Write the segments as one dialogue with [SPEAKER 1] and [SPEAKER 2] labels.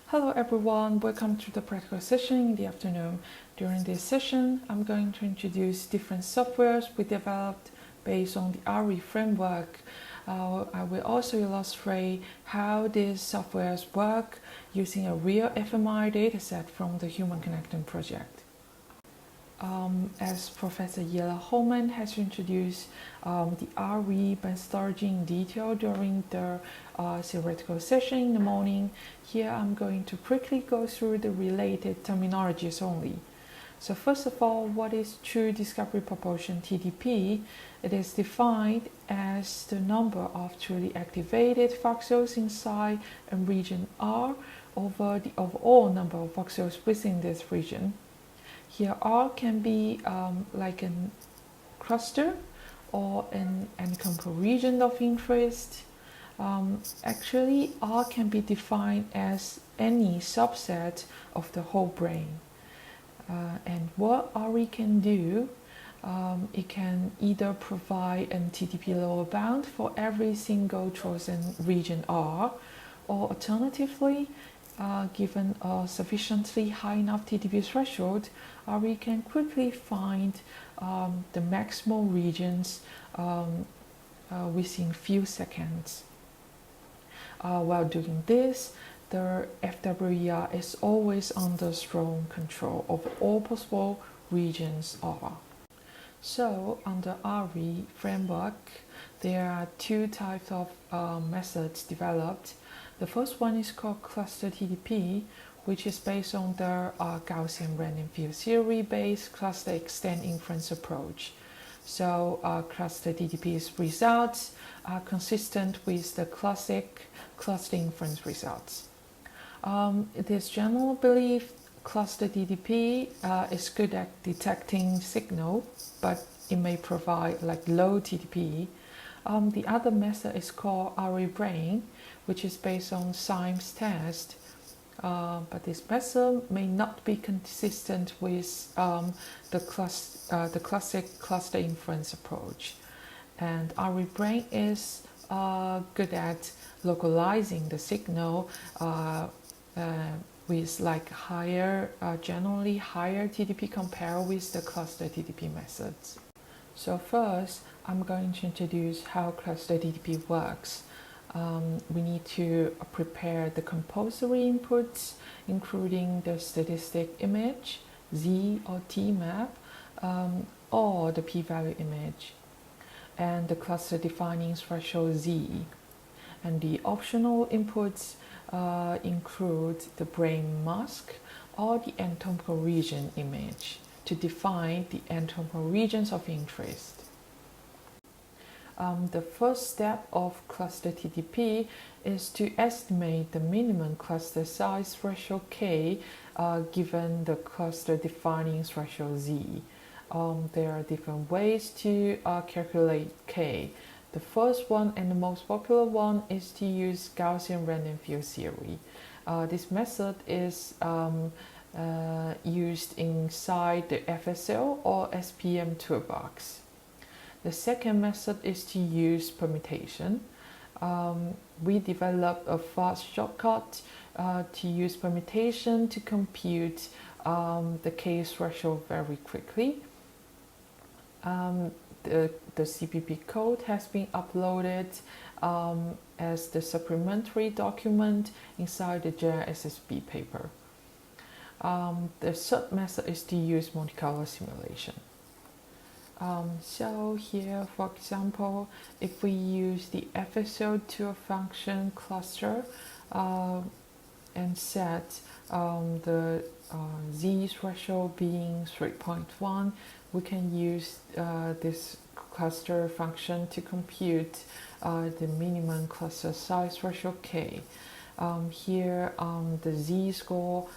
[SPEAKER 1] Hello everyone, welcome to the practical session in the afternoon. During this session, I'm going to introduce different softwares we developed based on the RE framework. I will also illustrate how these softwares work using a real fMRI dataset from the Human Connecting project. As Professor Yela Holman has introduced the RE methodology in detail during the theoretical session in the morning, here I'm going to quickly go through the related terminologies only. So first of all, what is true discovery proportion TDP? It is defined as the number of truly activated voxels inside a region R over the overall number of voxels within this region. Here R can be like a cluster or an anatomical region of interest. Actually, R can be defined as any subset of the whole brain. And what RE can do, it can either provide a TDP lower bound for every single chosen region R, or alternatively, given a sufficiently high enough TDP threshold, we can quickly find the maximal regions within few seconds. While doing this, the FWER is always under strong control of all possible regions R. So, under RE framework, there are two types of methods developed. The first one is called cluster TDP, which is based on the Gaussian random field theory-based cluster extent inference approach. So cluster TDP's results are consistent with the classic cluster inference results. It is general belief cluster TDP is good at detecting signal, but it may provide like low TDP. The other method is called RE-brain, which is based on Symes test. But this method may not be consistent with the classic cluster inference approach. And RE-brain is good at localizing the signal with like generally higher TDP compared with the cluster TDP methods. So first, I'm going to introduce how cluster TDP works. We need to prepare the compulsory inputs, including the statistic image, Z or T map, or the p-value image, and the cluster defining threshold Z. And the optional inputs include the brain mask or the anatomical region image to define the anatomical regions of interest. The first step of cluster TDP is to estimate the minimum cluster size threshold K given the cluster defining threshold Z. There are different ways to calculate K. The first one and the most popular one is to use Gaussian random field theory. This method is used inside the FSL or SPM toolbox. The second method is to use permutation. We developed a fast shortcut to use permutation to compute the K threshold very quickly. The CPP code has been uploaded as the supplementary document inside the JSSB paper. The third method is to use multicolor simulation. So here, for example, if we use the FSL to a function cluster and set the Z threshold being 3.1, we can use this cluster function to compute the minimum cluster size threshold K. Here, the Z-score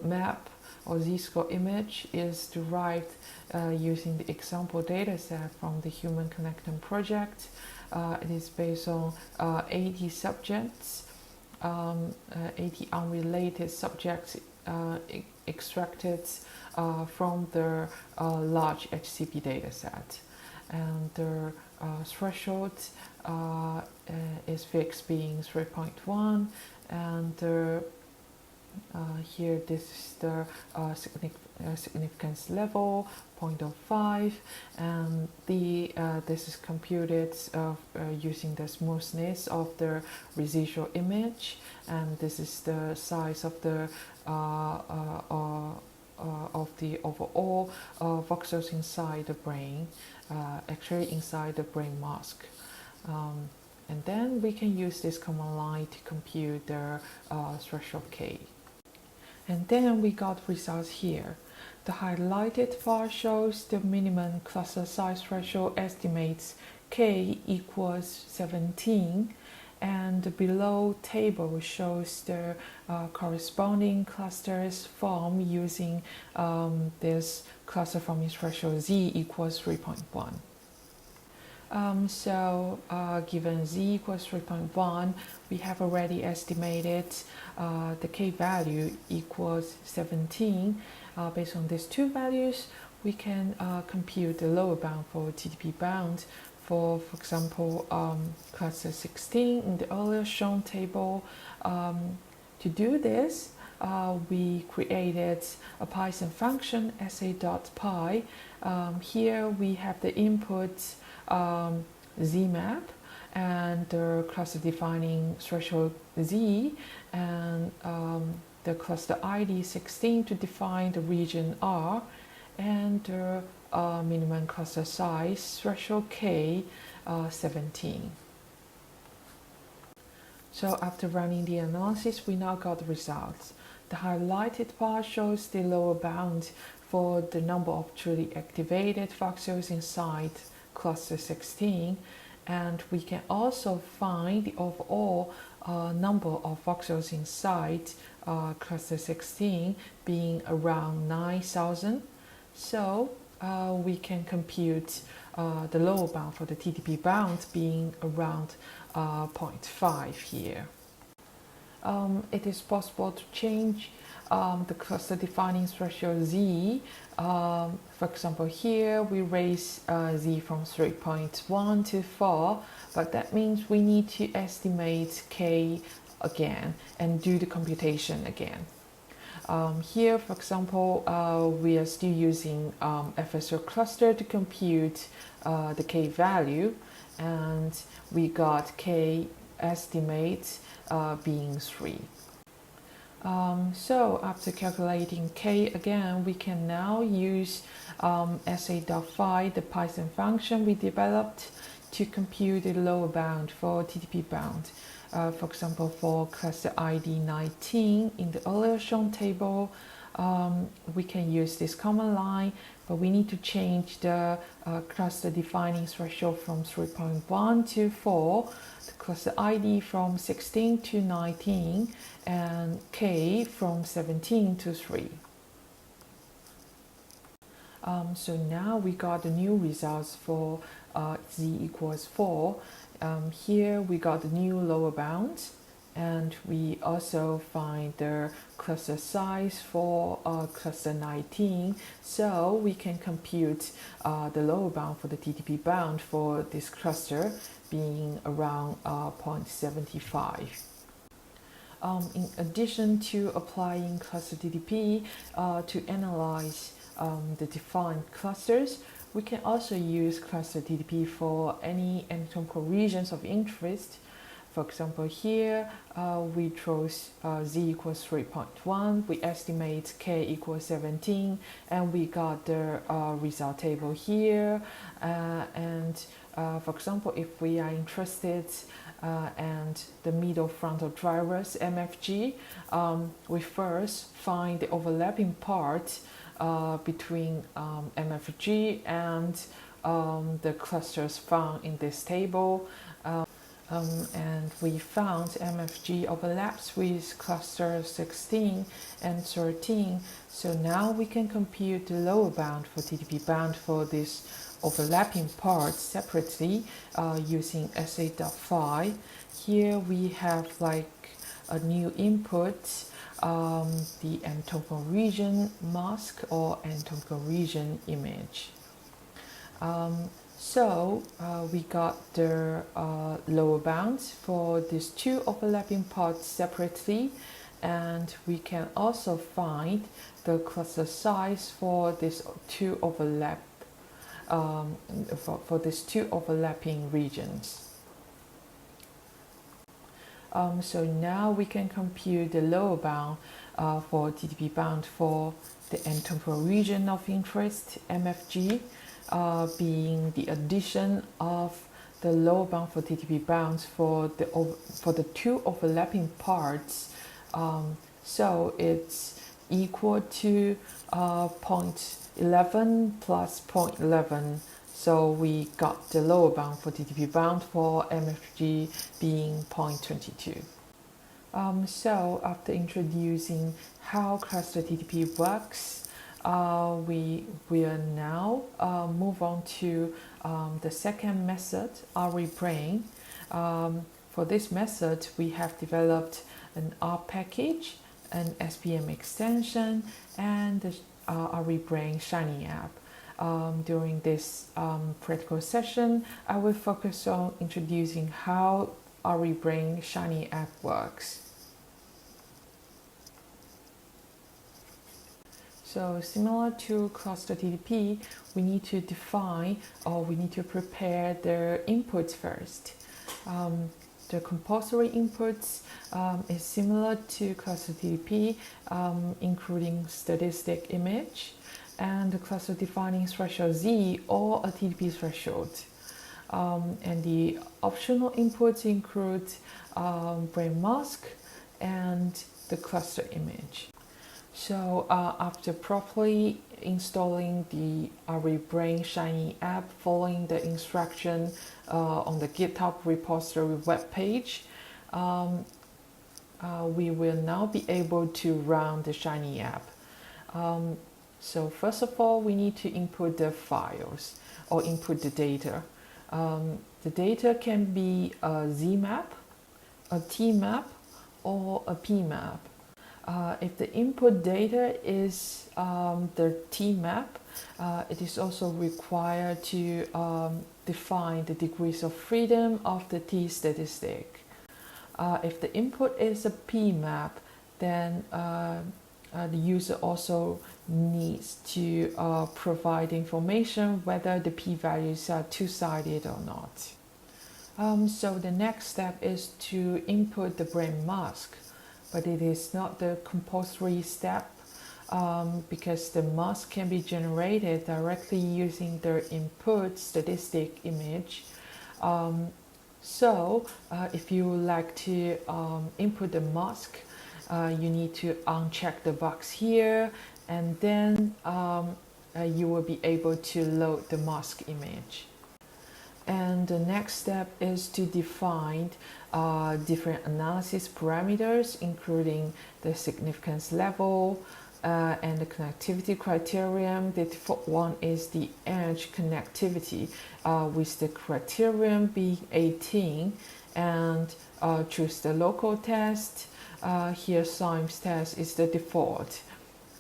[SPEAKER 1] map or Z-score image is derived using the example dataset from the Human Connecting project. It is based on 80 subjects, 80 unrelated subjects extracted from the large HCP dataset. And the threshold is fixed being 3.1, and the Here, this is the significance level, 0.05, and this is computed using the smoothness of the residual image, and this is the size of the overall voxels inside the brain, actually inside the brain mask. And then we can use this command line to compute the threshold K. And then we got results here. The highlighted bar shows the minimum cluster size threshold estimates K equals 17, and the below table shows the corresponding clusters formed using this cluster forming threshold Z equals 3.1. Given Z equals 3.1, we have already estimated the K value equals 17. Based on these two values, we can compute the lower bound for TDP bound for example, cluster 16 in the earlier shown table. To do this, we created a Python function sa.py. Here we have the input zmap and the cluster defining threshold z, and the cluster ID 16 to define the region R, and the minimum cluster size threshold K 17. So after running the analysis, we now got the results. The highlighted bar shows the lower bound for the number of truly activated voxels inside cluster 16, and we can also find the overall number of voxels inside cluster 16 being around 9,000. So we can compute the lower bound for the TDP bound being around 0.5 here. It is possible to change the cluster defining threshold Z. For example, here we raise Z from 3.1 to 4, but that means we need to estimate K again and do the computation again. Here, for example, we are still using FWER cluster to compute the K value, and we got K estimate being 3. So after calculating K again, we can now use sa.py, the Python function we developed, to compute the lower bound for TDP bound. For example, for cluster ID 19 in the earlier shown table, we can use this command line, but we need to change the cluster defining threshold from 3.1 to 4, the cluster ID from 16 to 19, and K from 17 to 3. So now we got the new results for Z equals 4. Here we got the new lower bound, and we also find the cluster size for cluster 19, so we can compute the lower bound for the TDP bound for this cluster being around 0.75. In addition to applying cluster TDP to analyze the defined clusters, we can also use cluster TDP for any anatomical regions of interest. For example, here we chose Z equals 3.1, we estimate K equals 17, and we got the result table here. For example, if we are interested and the middle frontal drivers MFG, we first find the overlapping part between MFG and the clusters found in this table. And we found MFG overlaps with cluster 16 and 13. So now we can compute the lower bound for TDP bound for this overlapping parts separately using sa.py. Here we have like a new input, the anatomical region mask or anatomical region image. We got the lower bounds for these two overlapping parts separately, and we can also find the cluster size for this two overlap for these two overlapping regions. So now we can compute the lower bound for TTP bound for the end temporal region of interest, MFG, being the addition of the lower bound for TTP bounds for the two overlapping parts. So it's equal to 0.11 plus 0.11. So we got the lower bound for TTP bound for MFG being 0.22. So after introducing how cluster TTP works, we will now move on to the second method, RE-brain. For this method, we have developed an R package, an SPM extension, and the RE-brain Shiny app. During this practical session, I will focus on introducing how RE-brain Shiny app works. So similar to cluster TTP, we need to define or we need to prepare the inputs first. The compulsory inputs is similar to cluster TTP, including statistic image and the cluster defining threshold Z or a TTP threshold. And the optional inputs include brain mask and the cluster image. So after properly installing the RE-brain Shiny app, following the instruction on the GitHub repository webpage, we will now be able to run the Shiny app. So first of all, we need to input the files or input the data. The data can be a Z-map, a T-map, or a P-map. If the input data is the T-map, it is also required to define the degrees of freedom of the T-statistic. If the input is a P-map, then the user also needs to provide information whether the p-values are two-sided or not. So the next step is to input the brain mask, but it is not the compulsory step because the mask can be generated directly using the input statistic image. So if you would like to input the mask, you need to uncheck the box here, and then you will be able to load the mask image. And the next step is to define different analysis parameters, including the significance level and the connectivity criterion. The default one is the edge connectivity, with the criterion being 18, and choose the local test. Here Symes test is the default,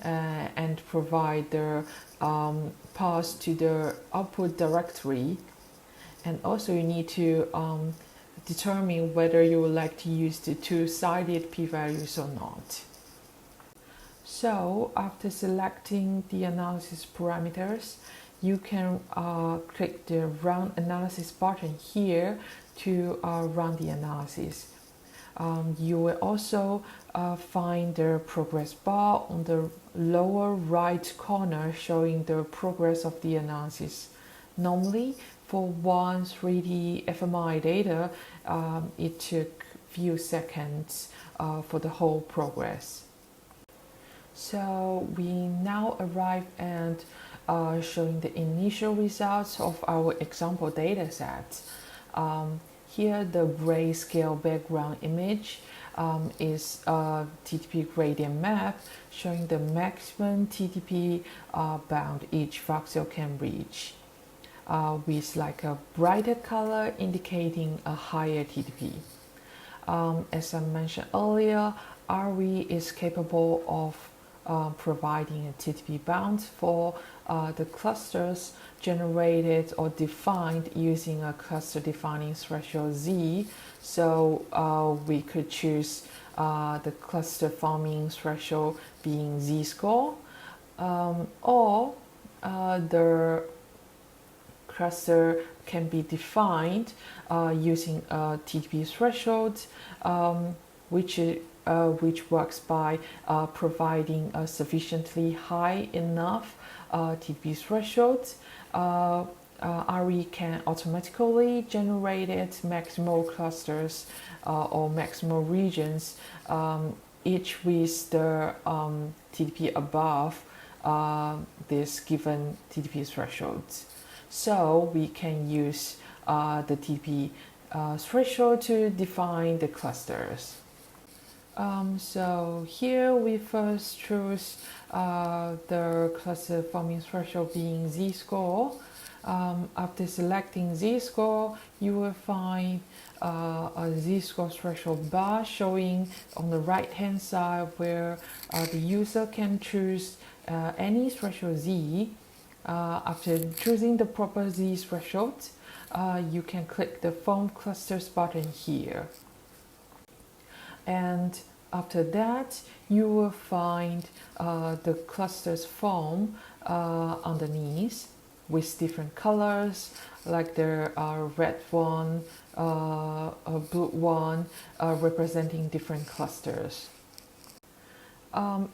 [SPEAKER 1] and provide the path to the output directory. And also you need to determine whether you would like to use the two-sided p-values or not. So after selecting the analysis parameters, you can click the Run Analysis button here to run the analysis. You will also find the progress bar on the lower right corner showing the progress of the analysis. Normally, for one 3D fMRI data, it took few seconds for the whole progress. So we now arrive at showing the initial results of our example data set. Here the grayscale background image is a TTP gradient map showing the maximum TTP bound each voxel can reach, with like a brighter color indicating a higher TTP. As I mentioned earlier, RE is capable of providing a TTP bound for the clusters generated or defined using a cluster defining threshold Z. So we could choose the cluster forming threshold being z-score, or the cluster can be defined using a TDP threshold, which works by providing a sufficiently high enough TDP threshold. RE can automatically generate maximal clusters or maximal regions, each with the TDP above this given TDP threshold. So we can use the TDP threshold to define the clusters. So here we first choose the cluster forming threshold being z-score. After selecting z-score, you will find a z-score threshold bar showing on the right hand side, where the user can choose any threshold z. After choosing the proper z threshold, you can click the Form Clusters button here. And after that, you will find the clusters form underneath with different colors, like there are red one, a blue one, representing different clusters.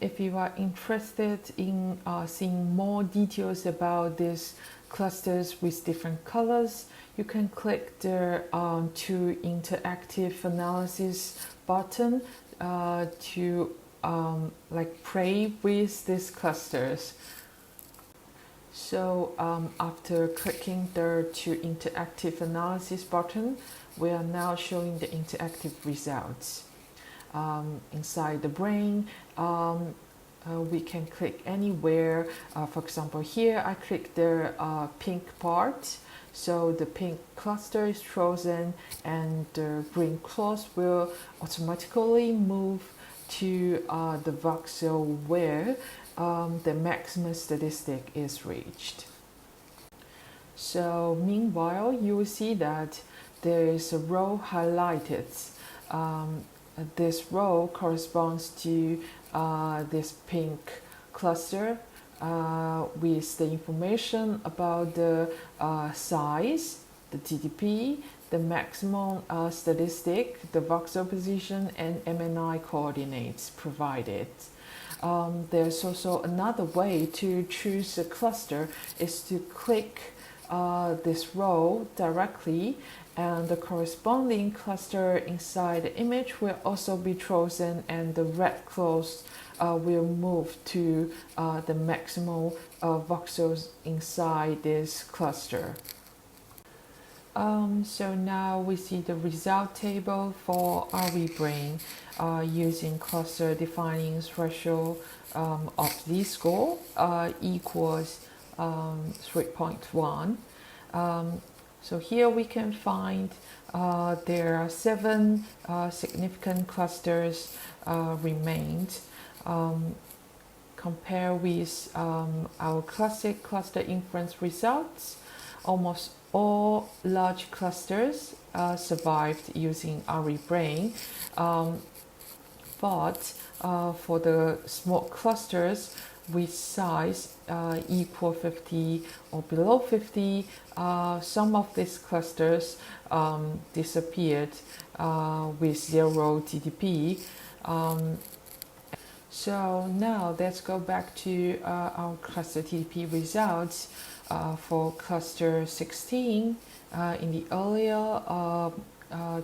[SPEAKER 1] If you are interested in seeing more details about these clusters with different colors, you can click the To Interactive Analysis button to play with these clusters. So after clicking the To Interactive Analysis button, we are now showing the interactive results. Inside the brain, we can click anywhere. For example, here I click the pink part, so the pink cluster is chosen, and the green cross will automatically move to the voxel where the maximum statistic is reached. So meanwhile, you will see that there is a row highlighted. This row corresponds to this pink cluster with the information about the size, the TDP, the maximum statistic, the voxel position, and MNI coordinates provided. There's also another way to choose a cluster is to click this row directly, and the corresponding cluster inside the image will also be chosen, and the red cross will move to the maximal voxels inside this cluster. So now we see the result table for RE brain using cluster defining threshold of z-score equals 3.1. So here we can find there are 7 significant clusters remained. Compare with our classic cluster inference results, almost all large clusters survived using RE brain, but for the small clusters with size equal 50 or below 50, some of these clusters disappeared with 0 TDP. So now let's go back to our cluster TDP results for cluster 16. In the earlier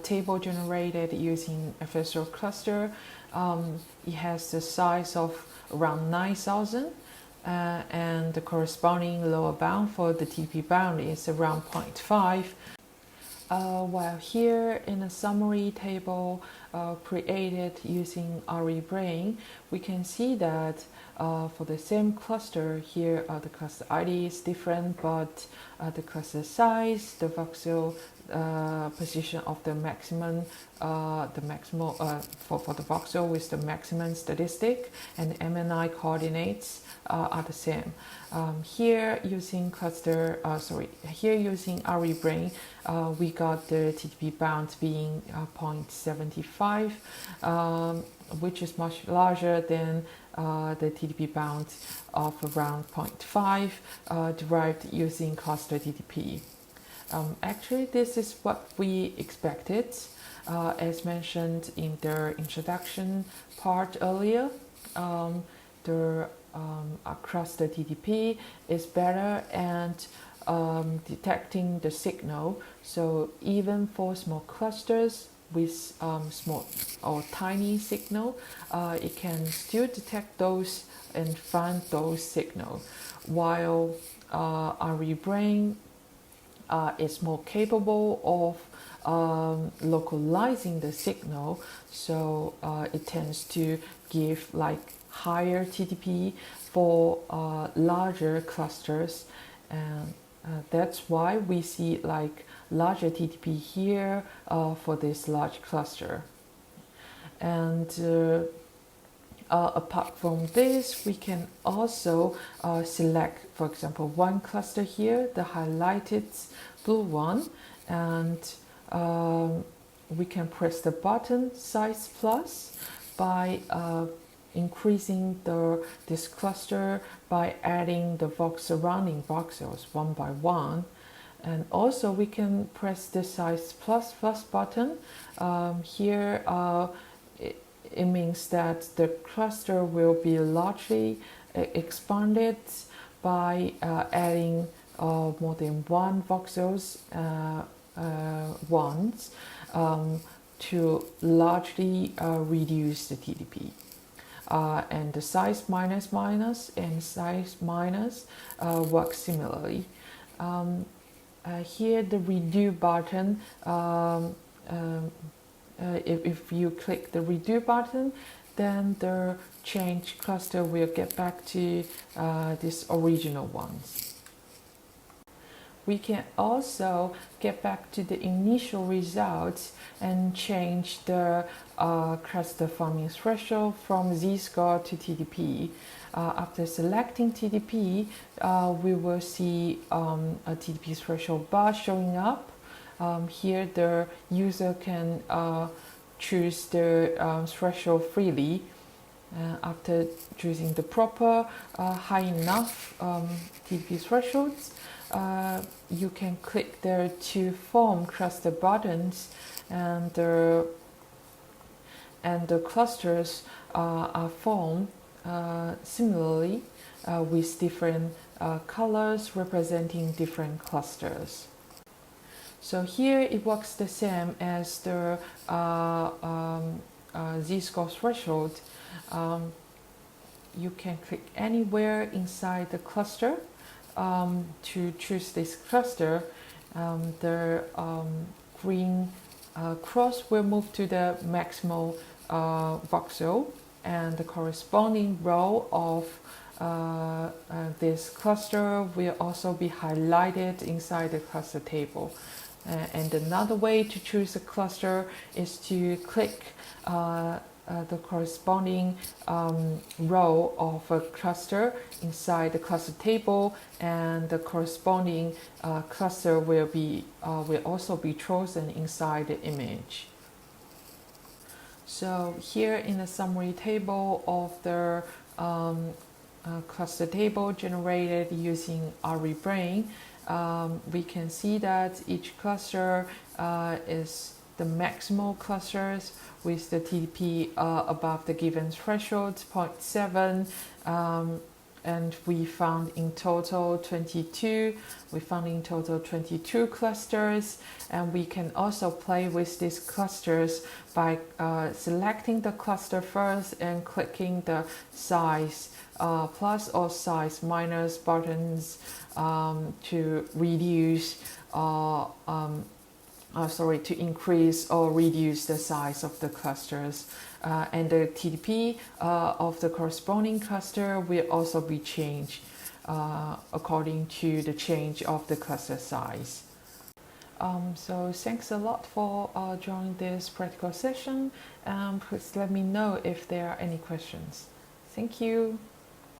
[SPEAKER 1] table generated using FSO cluster, it has the size of around 9,000, and the corresponding lower bound for the TDP bound is around 0.5. While here in a summary table created using RE brain, we can see that for the same cluster here, the cluster ID is different, but the cluster size, the voxel position of the maximum, for the voxel with the maximum statistic, and MNI coordinates are the same. Here using here using RE-brain, we got the TDP bound being 0.75, which is much larger than the TDP bound of around 0.5 derived using cluster TDP. Actually, this is what we expected. As mentioned in the introduction part earlier, the cluster TDP is better at detecting the signal. So even for small clusters with small or tiny signal, it can still detect those and find those signals, while RE-brain is more capable of localizing the signal, so it tends to give like higher TDP for larger clusters, and that's why we see like larger TDP here for this large cluster. And apart from this, we can also select, for example, one cluster here, the highlighted blue one, and we can press the button size plus by increasing this cluster by adding the surrounding voxels one by one. And also we can press the size plus button. Here it means that the cluster will be largely expanded by adding more than one voxels once to largely reduce the TDP. And the size minus and size minus work similarly. Here the redo button, if you click the redo button, then the change cluster will get back to these original ones. We can also get back to the initial results and change the cluster forming threshold from z-score to TDP. After selecting TDP, we will see a TDP threshold bar showing up. Here the user can choose the threshold freely. After choosing the proper high enough TDP thresholds, you can click there to form cluster buttons, and the clusters are formed similarly with different colors representing different clusters. So here it works the same as the z-score threshold. You can click anywhere inside the cluster to choose this cluster. The green cross will move to the maximal voxel, and the corresponding row of this cluster will also be highlighted inside the cluster table. And another way to choose a cluster is to click the corresponding row of a cluster inside the cluster table, and the corresponding cluster will also be chosen inside the image. So here in the summary table of the cluster table generated using RE-brain, we can see that each cluster is the maximal clusters with the TDP above the given threshold 0.7, and we found in total 22. We found in total 22 clusters, and we can also play with these clusters by selecting the cluster first and clicking the size plus or size minus buttons to reduce to increase or reduce the size of the clusters, and the TDP of the corresponding cluster will also be changed according to the change of the cluster size. So thanks a lot for joining this practical session. Please let me know if there are any questions. Thank you.